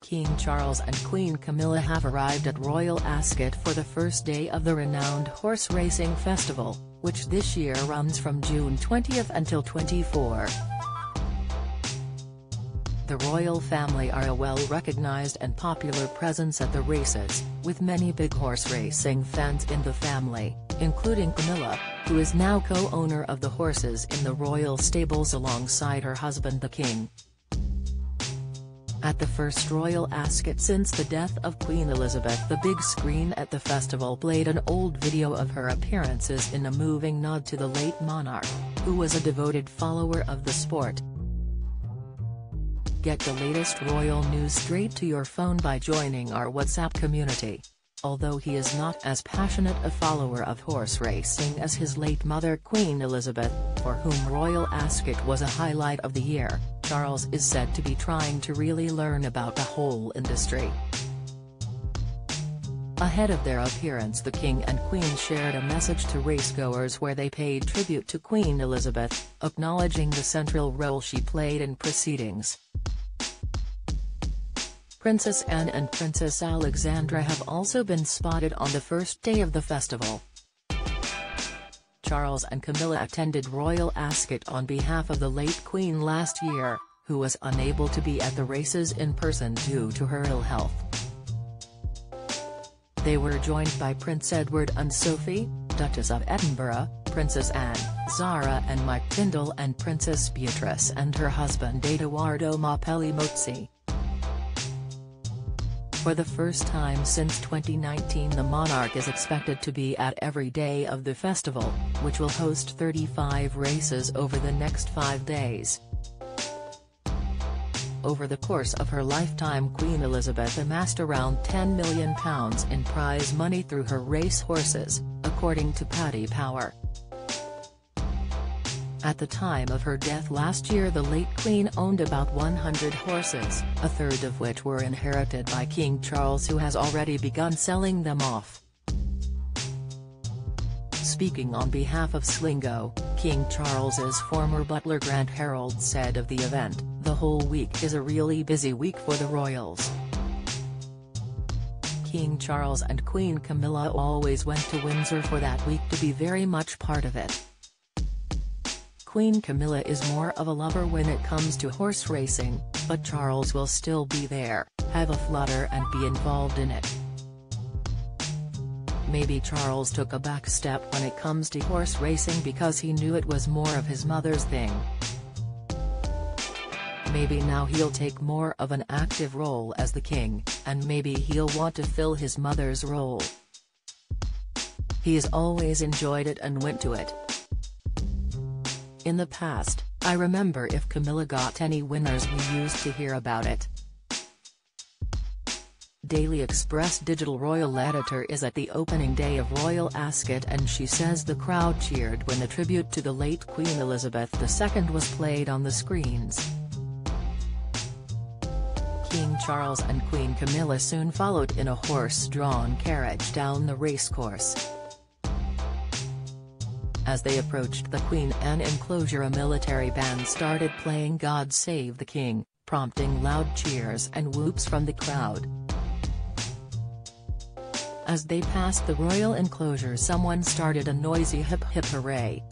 King Charles and Queen Camilla have arrived at Royal Ascot for the first day of the renowned horse racing festival, which this year runs from June 20 until 24. The royal family are a well-recognized and popular presence at the races, with many big horse racing fans in the family, including Camilla, who is now co-owner of the horses in the royal stables alongside her husband the King. At the first Royal Ascot since the death of Queen Elizabeth, the big screen at the festival played an old video of her appearances in a moving nod to the late monarch, who was a devoted follower of the sport. Get the latest royal news straight to your phone by joining our WhatsApp community. Although he is not as passionate a follower of horse racing as his late mother Queen Elizabeth, for whom Royal Ascot was a highlight of the year, Charles is said to be trying to really learn about the whole industry. Ahead of their appearance, the King and Queen shared a message to racegoers where they paid tribute to Queen Elizabeth, acknowledging the central role she played in proceedings. Princess Anne and Princess Alexandra have also been spotted on the first day of the festival. Charles and Camilla attended Royal Ascot on behalf of the late Queen last year, who was unable to be at the races in person due to her ill health. They were joined by Prince Edward and Sophie, Duchess of Edinburgh, Princess Anne, Zara and Mike Tyndall, and Princess Beatrice and her husband Edoardo Mopelli-Mozzi. For the first time since 2019, the monarch is expected to be at every day of the festival, which will host 35 races over the next 5 days. Over the course of her lifetime, Queen Elizabeth amassed around £10 million in prize money through her race horses, according to Paddy Power. At the time of her death last year, the late Queen owned about 100 horses, a third of which were inherited by King Charles, who has already begun selling them off. Speaking on behalf of Slingo, King Charles's former butler Grant Harold said of the event, "The whole week is a really busy week for the royals. King Charles and Queen Camilla always went to Windsor for that week to be very much part of it. Queen Camilla is more of a lover when it comes to horse racing, but Charles will still be there, have a flutter and be involved in it. Maybe Charles took a back step when it comes to horse racing because he knew it was more of his mother's thing. Maybe now he'll take more of an active role as the king, and maybe he'll want to fill his mother's role. He's always enjoyed it and went to it. In the past, I remember if Camilla got any winners we used to hear about it." Daily Express digital royal editor is at the opening day of Royal Ascot, and she says the crowd cheered when the tribute to the late Queen Elizabeth II was played on the screens. King Charles and Queen Camilla soon followed in a horse-drawn carriage down the racecourse. As they approached the Queen Anne enclosure, a military band started playing "God Save the King," prompting loud cheers and whoops from the crowd. As they passed the royal enclosure, someone started a noisy hip hip hooray,